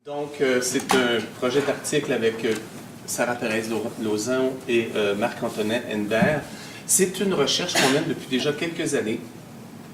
Donc, c'est un projet d'article avec Sarah Pérez-Lauzon et Marc-Antonin Henbert. C'est une recherche qu'on mène depuis déjà quelques années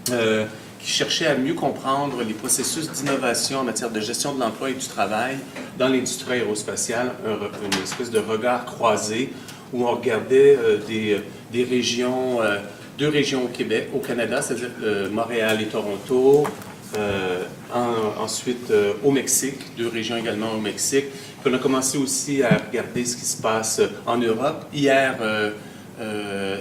qui cherchait à mieux comprendre les processus d'innovation en matière de gestion de l'emploi et du travail dans l'industrie aérospatiale, une espèce de regard croisé où on regardait des régions, deux régions au Québec, au Canada, c'est-à-dire Montréal et Toronto, ensuite au Mexique, deux régions également au Mexique. Puis on a commencé aussi à regarder ce qui se passe en Europe. Hier,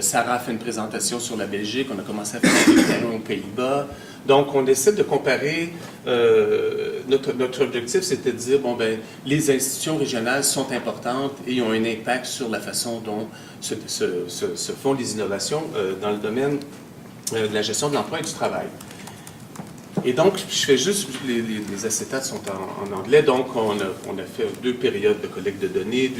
Sarah a fait une présentation sur la Belgique, on a commencé à faire des terrains aux Pays-Bas. Donc, on essaie de comparer, notre objectif, c'était de dire, bon, ben, les institutions régionales sont importantes et ont un impact sur la façon dont se font les innovations dans le domaine de la gestion de l'emploi et du travail. Et donc, je fais juste, les acétates sont en anglais, donc on a fait deux périodes de collecte de données,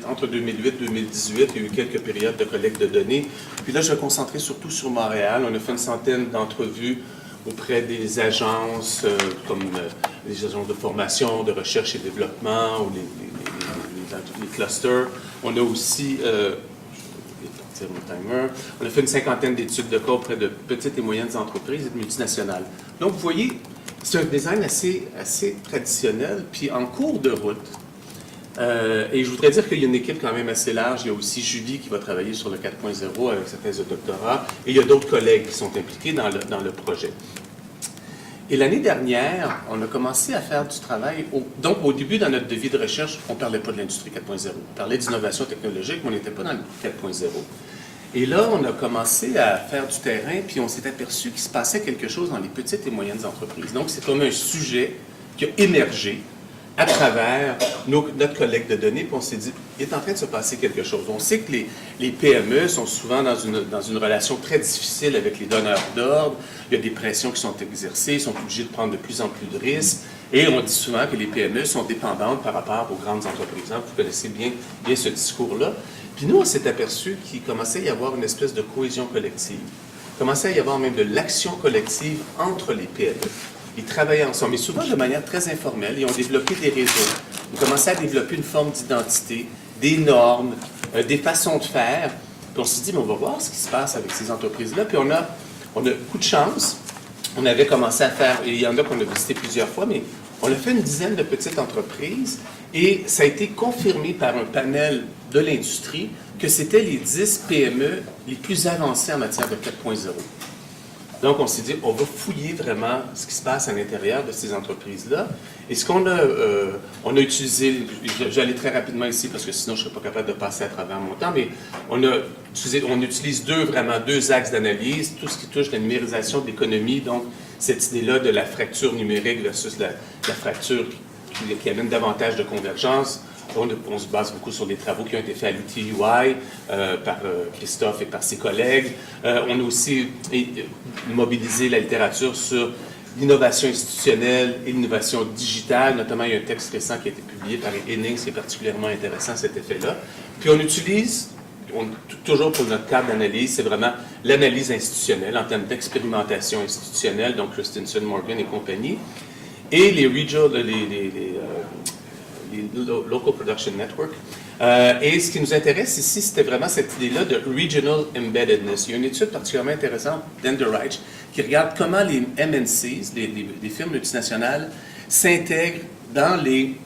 entre 2008 et 2018, il y a eu quelques périodes de collecte de données. Puis là, je vais me concentrer surtout sur Montréal. On a fait une centaine d'entrevues auprès des agences comme les agences de formation, de recherche et développement, ou les clusters. On a aussi... on a fait une cinquantaine d'études de cas auprès de petites et moyennes entreprises et de multinationales. Donc, vous voyez, c'est un design assez traditionnel. Puis, en cours de route, et je voudrais dire qu'il y a une équipe quand même assez large. Il y a aussi Julie qui va travailler sur le 4.0 avec sa thèse de doctorat. Et il y a d'autres collègues qui sont impliqués dans le projet. Et l'année dernière, on a commencé à faire du travail. Donc, au début, dans notre devis de recherche, on ne parlait pas de l'industrie 4.0. On parlait d'innovation technologique, mais on n'était pas dans le 4.0. Et là, on a commencé à faire du terrain, puis on s'est aperçu qu'il se passait quelque chose dans les petites et moyennes entreprises. Donc, c'est comme un sujet qui a émergé à travers notre collecte de données, puis on s'est dit, il est en train de se passer quelque chose. On sait que les PME sont souvent dans une relation très difficile avec les donneurs d'ordre. Il y a des pressions qui sont exercées, ils sont obligés de prendre de plus en plus de risques. Et on dit souvent que les PME sont dépendantes par rapport aux grandes entreprises. Vous connaissez bien ce discours-là. Puis nous, on s'est aperçu qu'il commençait à y avoir une espèce de cohésion collective. Il commençait à y avoir même de l'action collective entre les PME. Ils travaillaient ensemble, mais souvent de manière très informelle. Ils ont développé des réseaux. Ils commençaient à développer une forme d'identité, des normes, des façons de faire. Puis on s'est dit, mais on va voir ce qui se passe avec ces entreprises-là. Puis on a beaucoup de chance. On avait commencé à faire, et il y en a qu'on a visité plusieurs fois, mais on a fait une dizaine de petites entreprises et ça a été confirmé par un panel de l'industrie que c'était les 10 PME les plus avancées en matière de 4.0. Donc, on s'est dit, on va fouiller vraiment ce qui se passe à l'intérieur de ces entreprises-là. Et ce qu'on a, on a utilisé, j'allais très rapidement ici parce que sinon je ne serais pas capable de passer à travers mon temps, mais on utilise deux axes d'analyse, tout ce qui touche la numérisation de l'économie, donc cette idée-là de la fracture numérique versus la fracture qui amène davantage de convergence. On se base beaucoup sur des travaux qui ont été faits à l'UTUI par Christophe et par ses collègues. On a aussi mobilisé la littérature sur l'innovation institutionnelle et l'innovation digitale. Notamment, il y a un texte récent qui a été publié par Innings qui est particulièrement intéressant à cet effet-là. Puis on utilise, toujours pour notre cadre d'analyse, c'est vraiment l'analyse institutionnelle en termes d'expérimentation institutionnelle, donc Christensen, Morgan et compagnie, et les Local Production Network. Et ce qui nous intéresse ici, c'était vraiment cette idée-là de Regional Embeddedness. Il y a une étude particulièrement intéressante d'Enderreich qui regarde comment les MNCs, les firmes multinationales, s'intègrent dans les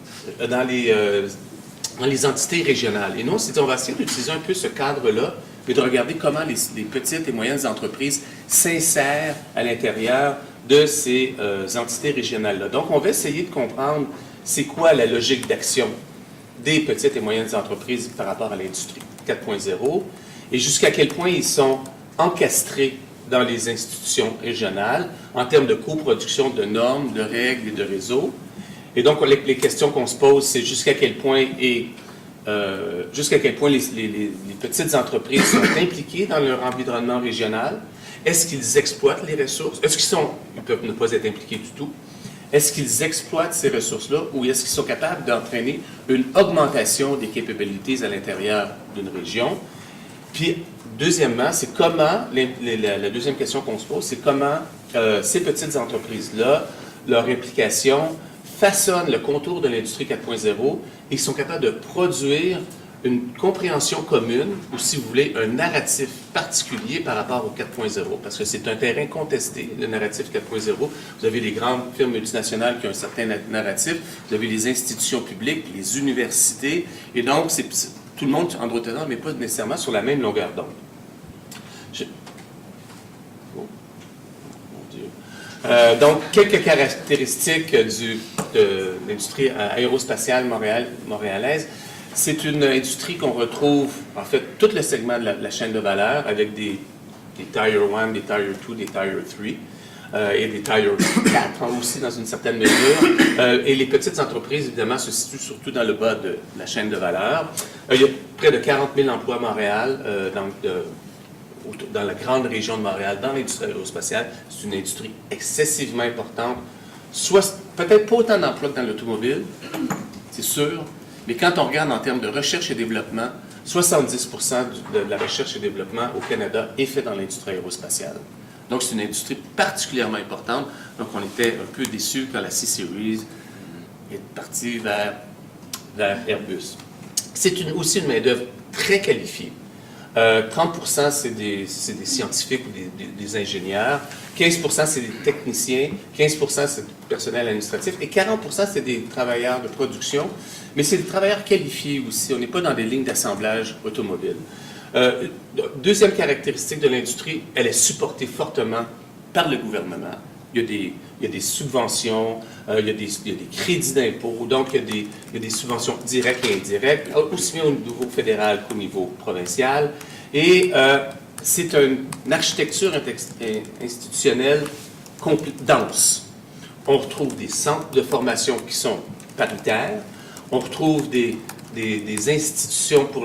entités régionales. Et nous, on s'est dit, on va essayer d'utiliser un peu ce cadre-là, mais de regarder comment les petites et moyennes entreprises s'insèrent à l'intérieur de ces entités régionales-là. Donc, on va essayer de comprendre c'est quoi la logique d'action des petites et moyennes entreprises par rapport à l'industrie 4.0 et jusqu'à quel point ils sont encastrés dans les institutions régionales en termes de coproduction de normes, de règles et de réseaux. Et donc, les questions qu'on se pose, c'est jusqu'à quel point les petites entreprises sont impliquées dans leur environnement régional. Est-ce qu'ils exploitent les ressources? Ils peuvent ne pas être impliqués du tout. Est-ce qu'ils exploitent ces ressources-là ou est-ce qu'ils sont capables d'entraîner une augmentation des capacités à l'intérieur d'une région? Puis, deuxièmement, c'est comment, la deuxième question qu'on se pose, c'est comment ces petites entreprises-là, leur implication façonnent le contour de l'industrie 4.0 et qui sont capables de produire une compréhension commune, ou si vous voulez, un narratif particulier par rapport au 4.0, parce que c'est un terrain contesté, le narratif 4.0. Vous avez les grandes firmes multinationales qui ont un certain narratif, vous avez les institutions publiques, les universités, et donc tout le monde en droit de mais pas nécessairement sur la même longueur d'onde. Oh, mon Dieu. Donc, quelques caractéristiques de l'industrie aérospatiale montréalaise. C'est une industrie qu'on retrouve, en fait, tout le segment de la chaîne de valeur, avec des Tier 1, des Tier 2, des Tier 3, et des Tier 4 aussi, dans une certaine mesure. Et les petites entreprises, évidemment, se situent surtout dans le bas de la chaîne de valeur. Il y a près de 40 000 emplois à Montréal, dans la grande région de Montréal, dans l'industrie aérospatiale. C'est une industrie excessivement importante, peut-être pas autant d'emplois que dans l'automobile, c'est sûr, mais quand on regarde en termes de recherche et développement, 70% de la recherche et développement au Canada est fait dans l'industrie aérospatiale. Donc, c'est une industrie particulièrement importante. Donc, on était un peu déçus quand la C-Series est partie vers Airbus. C'est aussi une main-d'œuvre très qualifiée. 30% c'est des scientifiques ou des ingénieurs, 15% c'est des techniciens, 15% c'est du personnel administratif et 40% c'est des travailleurs de production, mais c'est des travailleurs qualifiés aussi. On n'est pas dans des lignes d'assemblage automobile. Deuxième caractéristique de l'industrie, elle est supportée fortement par le gouvernement. Il y a des subventions, il y a des crédits d'impôt, donc il y a des subventions directes et indirectes, aussi bien au niveau fédéral qu'au niveau provincial. Et c'est une architecture institutionnelle dense. On retrouve des centres de formation qui sont paritaires, on retrouve des institutions pour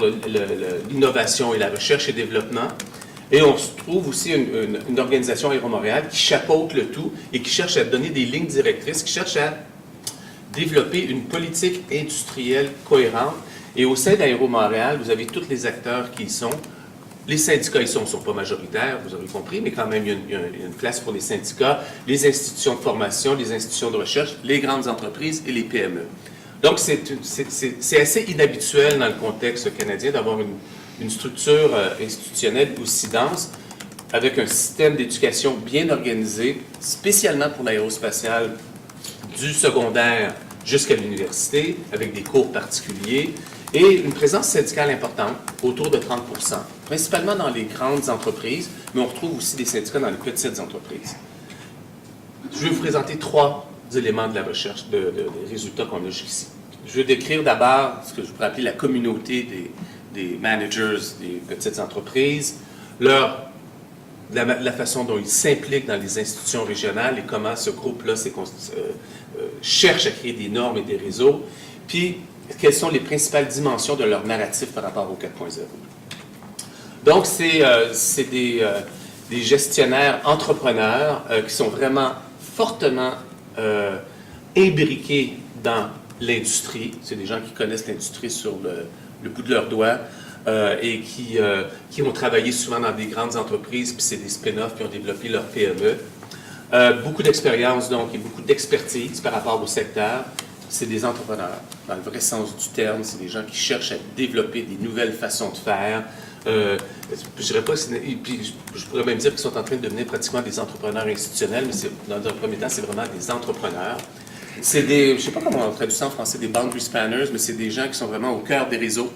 l'innovation et la recherche et développement. Et on se trouve aussi une organisation Aéro-Montréal qui chapeaute le tout et qui cherche à donner des lignes directrices, qui cherche à développer une politique industrielle cohérente. Et au sein d'Aéro-Montréal, vous avez tous les acteurs qui y sont. Les syndicats y sont pas majoritaires, vous avez compris, mais quand même, il y a une place pour les syndicats, les institutions de formation, les institutions de recherche, les grandes entreprises et les PME. Donc, c'est assez inhabituel dans le contexte canadien d'avoir une structure institutionnelle aussi dense, avec un système d'éducation bien organisé, spécialement pour l'aérospatiale, du secondaire jusqu'à l'université, avec des cours particuliers, et une présence syndicale importante, autour de 30 %, principalement dans les grandes entreprises, mais on retrouve aussi des syndicats dans les petites entreprises. Je vais vous présenter 3 éléments de la recherche, des résultats qu'on a jusqu'ici. Je vais décrire d'abord ce que je pourrais appeler la communauté des managers des petites entreprises, la façon dont ils s'impliquent dans les institutions régionales et comment ce groupe-là cherche à créer des normes et des réseaux, puis quelles sont les principales dimensions de leur narratif par rapport au 4.0. Donc, c'est des gestionnaire entrepreneurs qui sont vraiment fortement imbriqués dans l'industrie. C'est des gens qui connaissent l'industrie sur le bout de leurs doigts et qui ont travaillé souvent dans des grandes entreprises, puis c'est des spin-offs qui ont développé leur PME. Beaucoup d'expérience, donc, et beaucoup d'expertise par rapport au secteur. C'est des entrepreneurs, dans le vrai sens du terme. C'est des gens qui cherchent à développer des nouvelles façons de faire. Je dirais pas, puis je pourrais même dire qu'ils sont en train de devenir pratiquement des entrepreneurs institutionnels, mais dans un premier temps, c'est vraiment des entrepreneurs. C'est je ne sais pas comment on traduit ça en français, des boundary spanners, mais c'est des gens qui sont vraiment au cœur des réseaux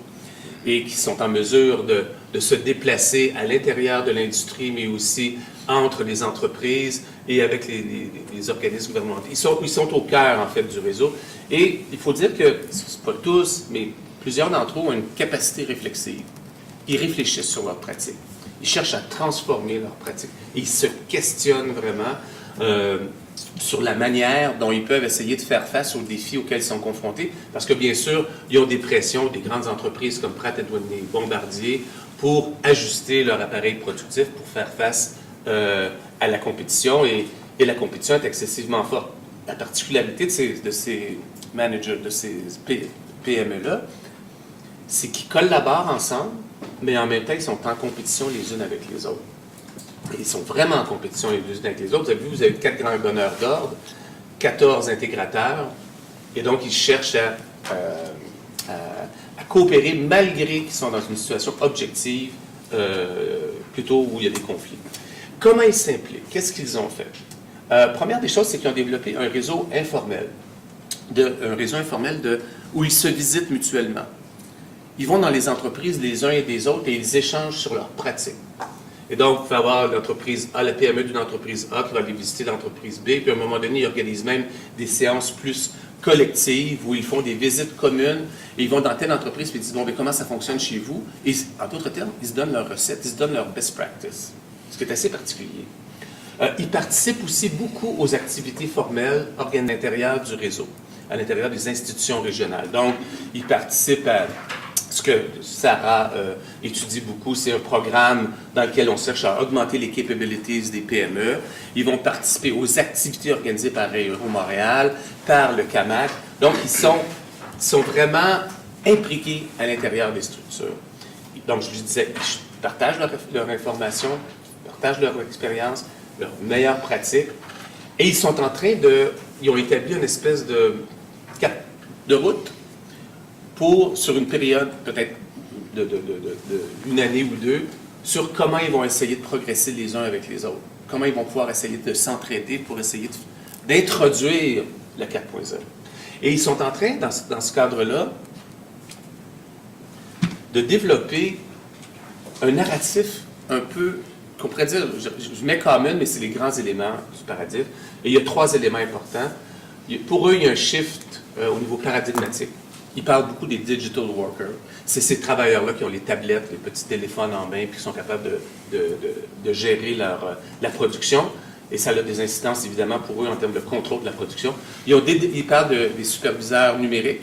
et qui sont en mesure de se déplacer à l'intérieur de l'industrie, mais aussi entre les entreprises et avec les organismes gouvernementaux. Ils sont au cœur, en fait, du réseau. Et il faut dire que, c'est pas tous, mais plusieurs d'entre eux ont une capacité réflexive. Ils réfléchissent sur leurs pratiques. Ils cherchent à transformer leurs pratiques. Ils se questionnent vraiment sur la manière dont ils peuvent essayer de faire face aux défis auxquels ils sont confrontés. Parce que, bien sûr, ils ont des pressions des grandes entreprises comme Pratt & Whitney, Bombardier, pour ajuster leur appareil productif pour faire face à la compétition. Et la compétition est excessivement forte. La particularité de ces managers, de ces PME-là, c'est qu'ils collaborent ensemble, mais en même temps, ils sont en compétition les unes avec les autres. Ils sont vraiment en compétition les unes avec les autres. Vous avez vu, vous avez 4 grands donneurs d'ordre, 14 intégrateurs, Et donc, ils cherchent à coopérer malgré qu'ils sont dans une situation objective, plutôt où il y a des conflits. Comment ils s'impliquent? Qu'est-ce qu'ils ont fait? Première des choses, c'est qu'ils ont développé un réseau informel, où ils se visitent mutuellement. Ils vont dans les entreprises les uns et des autres et ils échangent sur leurs pratiques. Et donc, vous pouvez avoir l'entreprise A, la PME d'une entreprise A qui va aller visiter l'entreprise B, puis à un moment donné, ils organisent même des séances plus collectives où ils font des visites communes et ils vont dans telle entreprise et ils disent, bon, mais comment ça fonctionne chez vous? Et en d'autres termes, ils se donnent leurs recettes, ils se donnent leurs best practices, ce qui est assez particulier. Ils participent aussi beaucoup aux activités formelles à l'intérieur du réseau, à l'intérieur des institutions régionales. Donc, ils participent à ce que Sarah étudie beaucoup, c'est un programme dans lequel on cherche à augmenter les capabilities des PME. Ils vont participer aux activités organisées par Réeuro Montréal, par le CAMAC. Donc, ils sont vraiment impliqués à l'intérieur des structures. Donc, je vous disais, ils partagent leur information, ils partagent leur expérience, leurs meilleures pratiques, et ils sont en train ils ont établi une espèce de route sur une période peut-être d'une année ou deux, sur comment ils vont essayer de progresser les uns avec les autres, comment ils vont pouvoir essayer de s'entraider pour essayer d'introduire le 4.0. Et ils sont en train, dans ce cadre-là, de développer un narratif un peu, qu'on pourrait dire, je mets common, mais c'est les grands éléments du paradigme. Et il y a 3 éléments importants. Pour eux, il y a un shift au niveau paradigmatique. Ils parlent beaucoup des digital workers. C'est ces travailleurs-là qui ont les tablettes, les petits téléphones en main, puis qui sont capables de gérer la production. Et ça a des incidences, évidemment, pour eux en termes de contrôle de la production. Ils parlent des superviseurs numériques.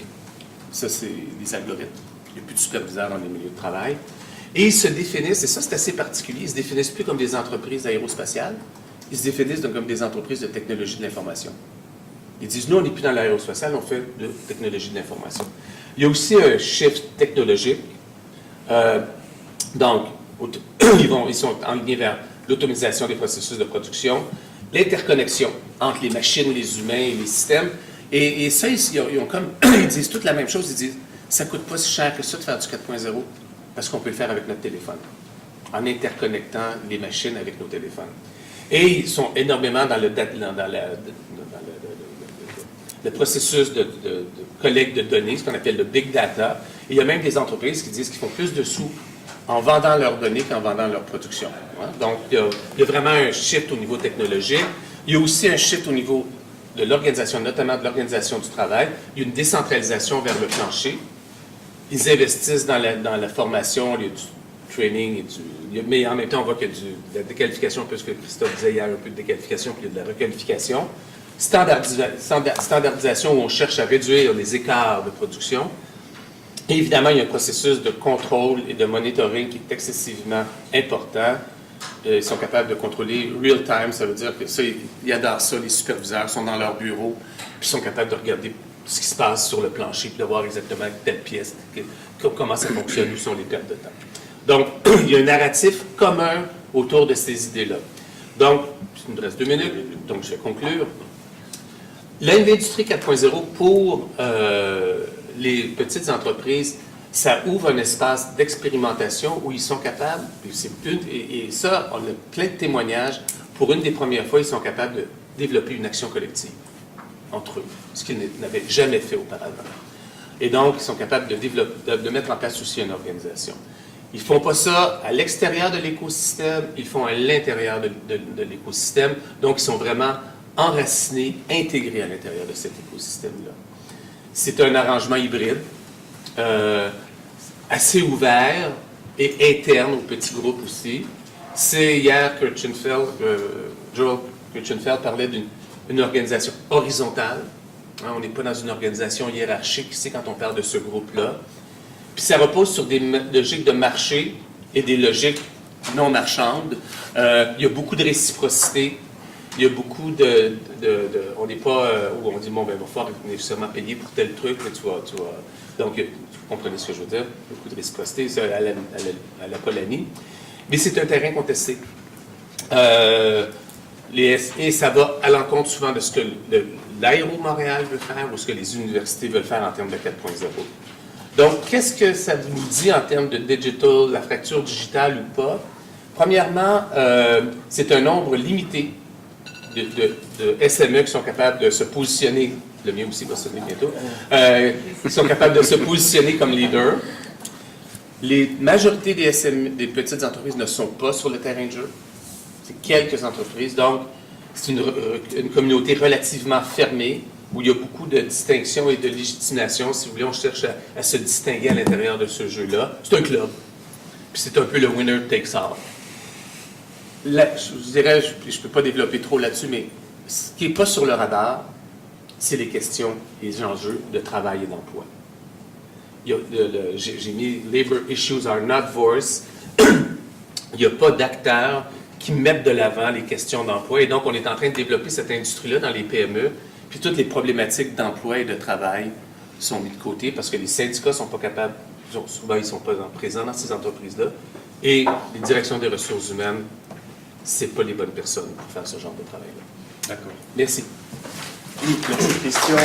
Ça, c'est des algorithmes. Il n'y a plus de superviseurs dans les milieux de travail. Et ils se définissent, et ça, c'est assez particulier, ils ne se définissent plus comme des entreprises aérospatiales, ils se définissent comme des entreprises de technologie de l'information. Ils disent, nous, on n'est plus dans l'aérospatial, on fait de technologie de l'information. Il y a aussi un shift technologique. Donc, ils sont enlignés vers l'automatisation des processus de production, l'interconnexion entre les machines, les humains et les systèmes. Et ça, ils disent toute la même chose. Ils disent, ça ne coûte pas si cher que ça de faire du 4.0, parce qu'on peut le faire avec notre téléphone, en interconnectant les machines avec nos téléphones. Et ils sont énormément dans le processus de collecte de données, ce qu'on appelle le big data. Et il y a même des entreprises qui disent qu'ils font plus de sous en vendant leurs données qu'en vendant leur production. Donc, il y a vraiment un shift au niveau technologique. Il y a aussi un shift au niveau de l'organisation, notamment de l'organisation du travail. Il y a une décentralisation vers le plancher. Ils investissent dans la formation, il y a du training, mais en même temps, on voit qu'il y a de la déqualification, un peu ce que Christophe disait hier, un peu de déqualification, puis il y a de la requalification. Standardisation où on cherche à réduire les écarts de production. Et évidemment, il y a un processus de contrôle et de monitoring qui est excessivement important. Ils sont capables de contrôler real time, ça veut dire que ça, ils adorent ça, les superviseurs sont dans leur bureau, puis sont capables de regarder ce qui se passe sur le plancher, puis de voir exactement telle pièce, comment ça fonctionne, où sont les pertes de temps. Donc, il y a un narratif commun autour de ces idées-là. Donc, il me reste 2 minutes, donc je vais conclure. L'industrie 4.0 pour les petites entreprises, ça ouvre un espace d'expérimentation où ils sont capables, et ça, on a plein de témoignages, pour une des premières fois, ils sont capables de développer une action collective entre eux, ce qu'ils n'avaient jamais fait auparavant. Et donc, ils sont capables de mettre en place aussi une organisation. Ils ne font pas ça à l'extérieur de l'écosystème, ils font à l'intérieur de l'écosystème, donc ils sont vraiment enracinés, intégrés à l'intérieur de cet écosystème-là. C'est un arrangement hybride, assez ouvert et interne aux petits groupes aussi. C'est hier Joel Kirchenfeld parlait d'une organisation horizontale. Hein, on n'est pas dans une organisation hiérarchique ici quand on parle de ce groupe-là. Puis ça repose sur des logiques de marché et des logiques non marchandes. Il y a beaucoup de réciprocité. Il y a beaucoup on n'est pas où on dit, bon, ben, il va falloir nécessairement payer pour tel truc, mais tu vas. Donc, vous comprenez ce que je veux dire? Beaucoup de réciprocité, c'est à la Polanyi. Mais c'est un terrain contesté. Et ça va à l'encontre souvent de ce que l'Aéro-Montréal veut faire ou ce que les universités veulent faire en termes de 4.0. Donc, qu'est-ce que ça nous dit en termes de digital, la fracture digitale ou pas? Premièrement, c'est un nombre limité de SME qui sont capables de se positionner, le mien aussi va sonner bientôt, qui sont capables de se positionner comme leader. Les majorités des SME, des petites entreprises ne sont pas sur le terrain de jeu. C'est quelques entreprises. Donc, c'est une communauté relativement fermée où il y a beaucoup de distinctions et de légitimation. Si vous voulez, on cherche à se distinguer à l'intérieur de ce jeu-là. C'est un club. Puis c'est un peu le winner takes all. Là, je dirais, je ne peux pas développer trop là-dessus, mais ce qui n'est pas sur le radar, c'est les questions, les enjeux de travail et d'emploi. J'ai mis « Labor issues are not voiced ». Il n'y a pas d'acteurs qui mettent de l'avant les questions d'emploi. Et donc, on est en train de développer cette industrie-là dans les PME. Puis toutes les problématiques d'emploi et de travail sont mises de côté parce que les syndicats ne sont pas capables, souvent ils ne sont pas présents dans ces entreprises-là. Et les directions des ressources humaines, ce n'est pas les bonnes personnes pour faire ce genre de travail-là. D'accord. Merci. Merci, Christian.